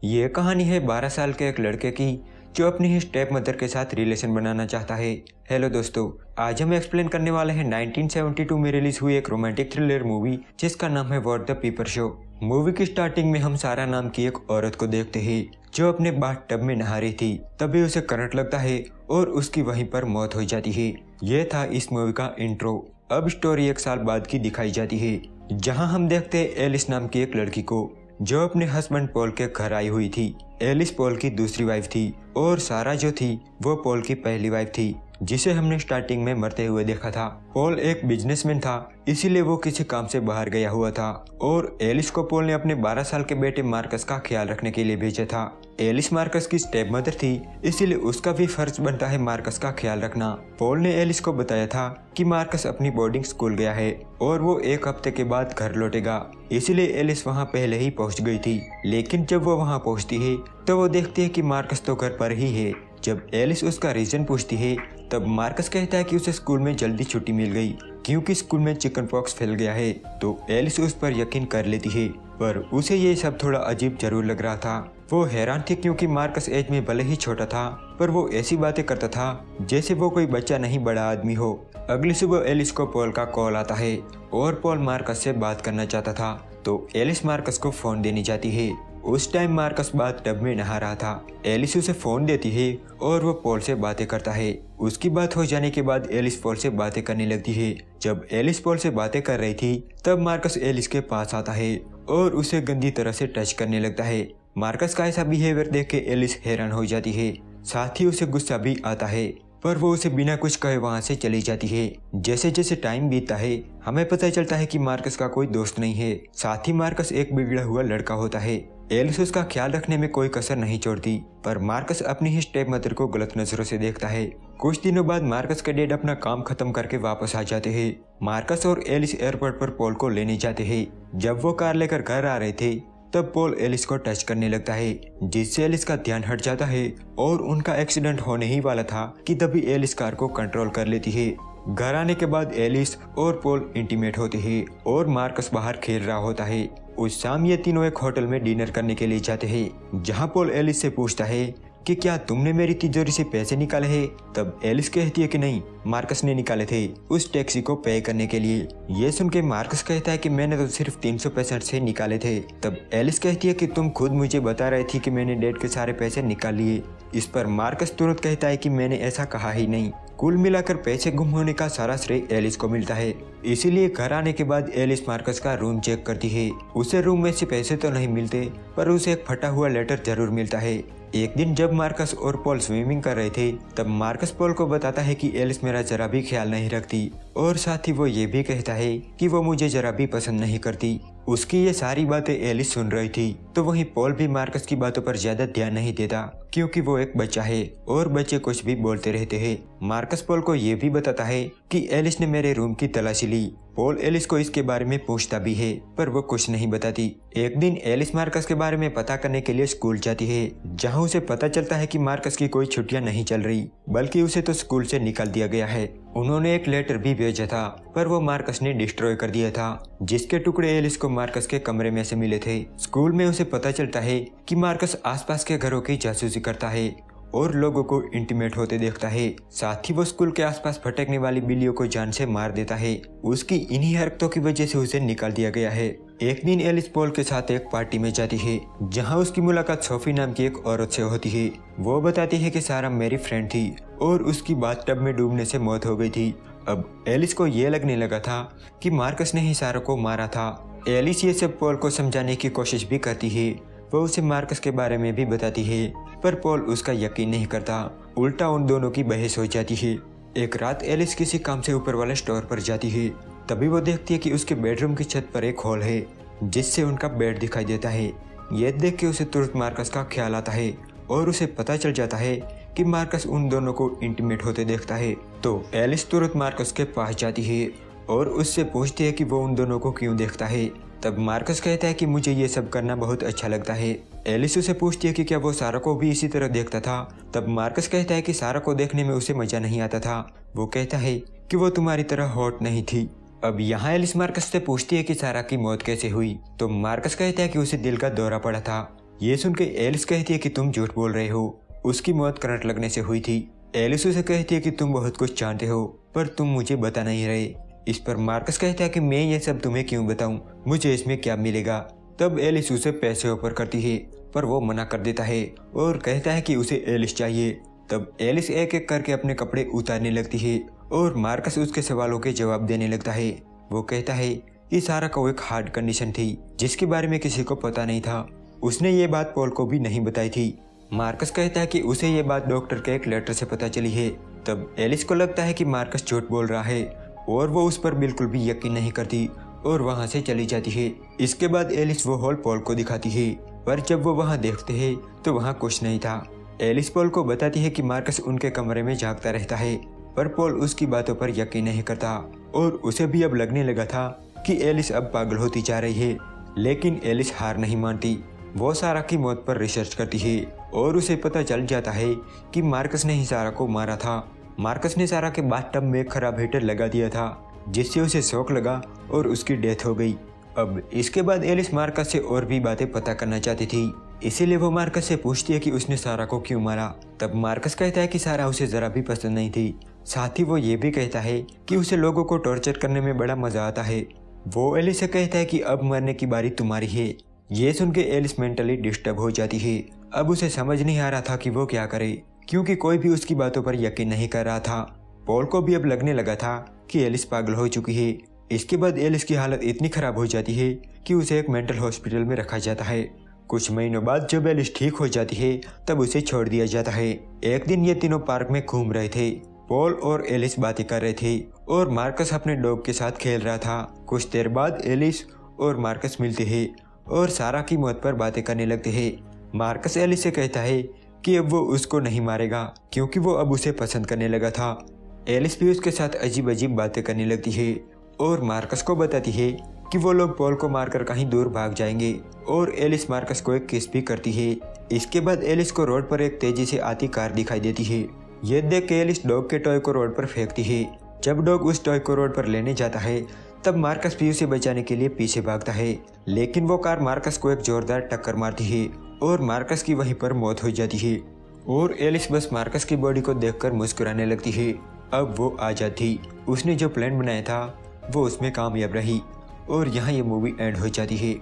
ये कहानी है 12 साल के एक लड़के की जो अपनी ही स्टेप मदर के साथ रिलेशन बनाना चाहता है। हेलो दोस्तों, आज हम एक्सप्लेन करने वाले हैं 1972 में रिलीज हुई एक रोमांटिक थ्रिलर मूवी जिसका नाम है व्हाट द पीपर शो। मूवी की स्टार्टिंग में हम सारा नाम की एक औरत को देखते हैं जो अपने बाथ टब में नहा रही थी। तभी उसे करंट लगता है और उसकी वहीं पर मौत हो जाती है। यह था इस मूवी का इंट्रो। अब स्टोरी एक साल बाद की दिखाई जाती है जहां हम देखते हैं एलिस नाम की एक लड़की को जो अपने हस्बैंड पॉल के घर आई हुई थी। एलिस पॉल की दूसरी वाइफ थी और सारा जो थी वो पॉल की पहली वाइफ थी जिसे हमने स्टार्टिंग में मरते हुए देखा था। पॉल एक बिजनेसमैन था, इसीलिए वो किसी काम से बाहर गया हुआ था और एलिस को पॉल ने अपने 12 साल के बेटे मार्कस का ख्याल रखने के लिए भेजा था। एलिस मार्कस की स्टेप मदर थी, इसीलिए उसका भी फर्ज बनता है मार्कस का ख्याल रखना। पॉल ने एलिस को बताया था कि मार्कस अपनी बोर्डिंग स्कूल गया है और वो एक हफ्ते के बाद घर लौटेगा, इसीलिए एलिस वहाँ पहले ही पहुँच गई थी। लेकिन जब वो वहाँ पहुँचती है तो वो देखती है कि मार्कस तो घर पर ही है। जब एलिस उसका रीजन पूछती है तब मार्कस कहता है कि उसे स्कूल में जल्दी छुट्टी मिल गई क्योंकि स्कूल में चिकन पॉक्स फैल गया है। तो एलिस उस पर यकीन कर लेती है, पर उसे ये सब थोड़ा अजीब जरूर लग रहा था। वो हैरान थी क्योंकि मार्कस एज में भले ही छोटा था पर वो ऐसी बातें करता था जैसे वो कोई बच्चा नहीं बड़ा आदमी हो। अगली सुबह एलिस को पॉल का कॉल आता है और पॉल मार्कस से बात करना चाहता था, तो एलिस मार्कस को फोन देनी चाहती है। उस टाइम मार्कस बाथ टब में नहा रहा था। एलिस उसे फोन देती है और वो पॉल से बातें करता है। उसकी बात हो जाने के बाद एलिस पॉल से बातें करने लगती है। जब एलिस पॉल से बातें कर रही थी तब मार्कस एलिस के पास आता है और उसे गंदी तरह से टच करने लगता है। मार्कस का ऐसा बिहेवियर देख के एलिस हैरान हो जाती है, साथ ही उसे गुस्सा भी आता है, पर वो उसे बिना कुछ कहे वहाँ से चली जाती है। जैसे जैसे टाइम बीतता है हमें पता चलता है कि मार्कस का कोई दोस्त नहीं है, साथ ही मार्कस एक बिगड़ा हुआ लड़का होता है। एलिस उसका ख्याल रखने में कोई कसर नहीं छोड़ती, पर मार्कस अपनी ही स्टेप मदर को गलत नजरों से देखता है। कुछ दिनों बाद मार्कस के डैड अपना काम खत्म करके वापस आ जाते हैं। मार्कस और एलिस एयरपोर्ट पर पॉल को लेने जाते हैं। जब वो कार लेकर घर आ रहे थे तब पॉल एलिस को टच करने लगता है, जिससे एलिस का ध्यान हट जाता है और उनका एक्सीडेंट होने ही वाला था कि तभी एलिस कार को कंट्रोल कर लेती है। घर आने के बाद एलिस और पॉल इंटीमेट होते हैं और मार्कस बाहर खेल रहा होता है। उस शाम ये तीनों एक होटल में डिनर करने के लिए जाते हैं, जहां पॉल एलिस से पूछता है कि क्या तुमने मेरी तिजोरी से पैसे निकाले हैं? तब एलिस कहती है कि नहीं, मार्कस ने निकाले थे उस टैक्सी को पे करने के लिए। ये सुन के मार्कस कहता है कि मैंने तो सिर्फ 365 से निकाले थे। तब एलिस कहती है कि तुम खुद मुझे बता रहे थी कि मैंने डैड के सारे पैसे निकाल लिए। इस पर मार्कस तुरंत कहता है कि मैंने ऐसा कहा ही नहीं। कुल मिलाकर पैसे गुम होने का सारा श्रेय एलिस को मिलता है। इसीलिए घर आने के बाद एलिस मार्कस का रूम चेक करती है। उसे रूम में से पैसे तो नहीं मिलते पर उसे एक फटा हुआ लेटर जरूर मिलता है। एक दिन जब मार्कस और पॉल स्विमिंग कर रहे थे तब मार्कस पॉल को बताता है कि एलिस मेरा जरा भी ख्याल नहीं रखती और साथ ही वो ये भी कहता है कि वो मुझे जरा भी पसंद नहीं करती। उसकी ये सारी बातें एलिस सुन रही थी, तो वहीं पॉल भी मार्कस की बातों पर ज्यादा ध्यान नहीं देता क्योंकि वो एक बच्चा है और बच्चे कुछ भी बोलते रहते हैं। मार्कस पॉल को ये भी बताता है कि एलिस ने मेरे रूम की तलाशी ली। पॉल एलिस को इसके बारे में पूछता भी है पर वो कुछ नहीं बताती। एक दिन एलिस मार्कस के बारे में पता करने के लिए स्कूल जाती है, जहां उसे पता चलता है कि मार्कस की कोई छुट्टियां नहीं चल रही बल्कि उसे तो स्कूल से निकाल दिया गया है। उन्होंने एक लेटर भी भेजा था पर वो मार्कस ने डिस्ट्रॉय कर दिया था, जिसके टुकड़े एलिस को मार्कस के कमरे में से मिले थे। स्कूल में उसे पता चलता है कि मार्कस आसपास के घरों की जासूसी करता है और लोगों को इंटीमेट होते देखता है। साथ ही वो स्कूल के आसपास भटकने वाली बिल्लियों को जान से मार देता है। उसकी इन्हीं हरकतों की वजह से उसे निकाल दिया गया है। एक दिन एलिस पॉल के साथ एक पार्टी में जाती है, जहां उसकी मुलाकात सोफी नाम की एक औरत से होती है। वो बताती है कि सारा मेरी फ्रेंड थी और उसकी बाथ टब में डूबने से मौत हो गई थी। अब एलिस को ये लगने लगा था कि मार्कस ने ही सारा को मारा था। एलिस ये सब पॉल को समझाने की कोशिश भी करती है। वो उसे मार्कस के बारे में भी बताती है पर पॉल उसका यकीन नहीं करता। उल्टा उन दोनों की बहस हो जाती है। एक रात एलिस किसी काम से ऊपर वाले स्टोर पर जाती है। तभी वो देखती है कि उसके बेडरूम की छत पर एक हॉल है जिससे उनका बेड दिखाई देता है। ये देख के उसे तुरंत मार्कस का ख्याल आता है और उसे पता चल जाता है कि मार्कस उन दोनों को इंटीमेट होते देखता है। तो एलिस तुरंत मार्कस के पास जाती है और उससे पूछती है कि वो उन दोनों को क्यों देखता है। तब मार्कस कहता है कि मुझे ये सब करना बहुत अच्छा लगता है। एलिस उसे पूछती है कि क्या वो सारा को भी इसी तरह देखता था। तब मार्कस कहता है कि सारा को देखने में उसे मजा नहीं आता था। वो कहता है कि वो तुम्हारी तरह हॉट नहीं थी। अब यहाँ एलिस मार्कस से पूछती है कि सारा की मौत कैसे हुई। तो मार्कस कहता है कि उसे दिल का दौरा पड़ा था। ये सुन के एलिस कहती है कि तुम झूठ बोल रहे हो, उसकी मौत करंट लगने से हुई थी। एलिस उसे कहती है कि तुम बहुत कुछ जानते हो पर तुम मुझे बता नहीं रहे। इस पर मार्कस कहता है कि मैं ये सब तुम्हें क्यों बताऊं, मुझे इसमें क्या मिलेगा। तब एलिस उसे पैसे ऑफर करती है पर वो मना कर देता है और कहता है कि उसे एलिस चाहिए। तब एलिस एक एक करके अपने कपड़े उतारने लगती है और मार्कस उसके सवालों के जवाब देने लगता है। वो कहता है कि सारा को एक हार्ट कंडीशन थी जिसके बारे में किसी को पता नहीं था। उसने ये बात पॉल को भी नहीं बताई थी। मार्कस कहता है कि उसे ये बात डॉक्टर के एक लेटर से पता चली है। तब एलिस को लगता है कि मार्कस झूठ बोल रहा है और वो उस पर बिल्कुल भी यकीन नहीं करती और वहाँ से चली जाती है। इसके बाद एलिस वो हॉल पॉल को दिखाती है पर जब वो वहाँ देखते हैं तो वहाँ कुछ नहीं था। एलिस पॉल को बताती है कि मार्कस उनके कमरे में जागता रहता है पर पॉल उसकी बातों पर यकीन नहीं करता और उसे भी अब लगने लगा था कि एलिस अब पागल होती जा रही है। लेकिन एलिस हार नहीं मानती। वो सारा की मौत पर रिसर्च करती है और उसे पता चल जाता है कि मार्कस ने ही सारा को मारा था। मार्कस ने सारा के बाथटब में खराब हीटर लगा दिया था जिससे उसे शॉक लगा और उसकी डेथ हो गई। अब इसके बाद एलिस मार्कस से और भी बातें पता करना चाहती थी, इसीलिए वो मार्कस से पूछती है कि उसने सारा को क्यों मारा। तब मार्कस कहता है कि सारा उसे जरा भी पसंद नहीं थी। साथ ही वो ये भी कहता है कि उसे लोगों को टॉर्चर करने में बड़ा मजा आता है। वो एलिस से कहता है कि अब मरने की बारी तुम्हारी है। ये सुन के एलिस मेंटली डिस्टर्ब हो जाती है। अब उसे समझ नहीं आ रहा था कि वो क्या करे क्योंकि कोई भी उसकी बातों पर यकीन नहीं कर रहा था। पॉल को भी अब लगने लगा था कि एलिस पागल हो चुकी है। इसके बाद एलिस की हालत इतनी खराब हो जाती है कि उसे एक मेंटल हॉस्पिटल में रखा जाता है। कुछ महीनों बाद जब एलिस ठीक हो जाती है तब उसे छोड़ दिया जाता है। एक दिन ये तीनों पार्क में घूम रहे थे। पॉल और एलिस बातें कर रहे थे और मार्कस अपने डॉग के साथ खेल रहा था। कुछ देर बाद एलिस और मार्कस मिलते हैं और सारा की मौत पर बातें करने लगते हैं। मार्कस एलिस से कहता है कि अब वो उसको नहीं मारेगा क्योंकि वो अब उसे पसंद करने लगा था। एलिस भी उसके साथ अजीब अजीब बातें करने लगती है और मार्कस को बताती है कि वो लोग पॉल को मारकर कहीं दूर भाग जाएंगे और एलिस मार्कस को एक किस भी करती है। इसके बाद एलिस को रोड पर एक तेजी से आती कार दिखाई देती है। ये देख के एलिस डॉग के टॉय को रोड पर फेंकती है। जब डॉग उस टॉय को रोड पर लेने जाता है तब मार्कस भी उसे बचाने के लिए पीछे भागता है, लेकिन वो कार मार्कस को एक जोरदार टक्कर मारती है और मार्कस की वहीं पर मौत हो जाती है और एलिस बस मार्कस की बॉडी को देखकर मुस्कुराने लगती है। अब वो आजाद थी। उसने जो प्लान बनाया था वो उसमें कामयाब रही और यहाँ ये मूवी एंड हो जाती है।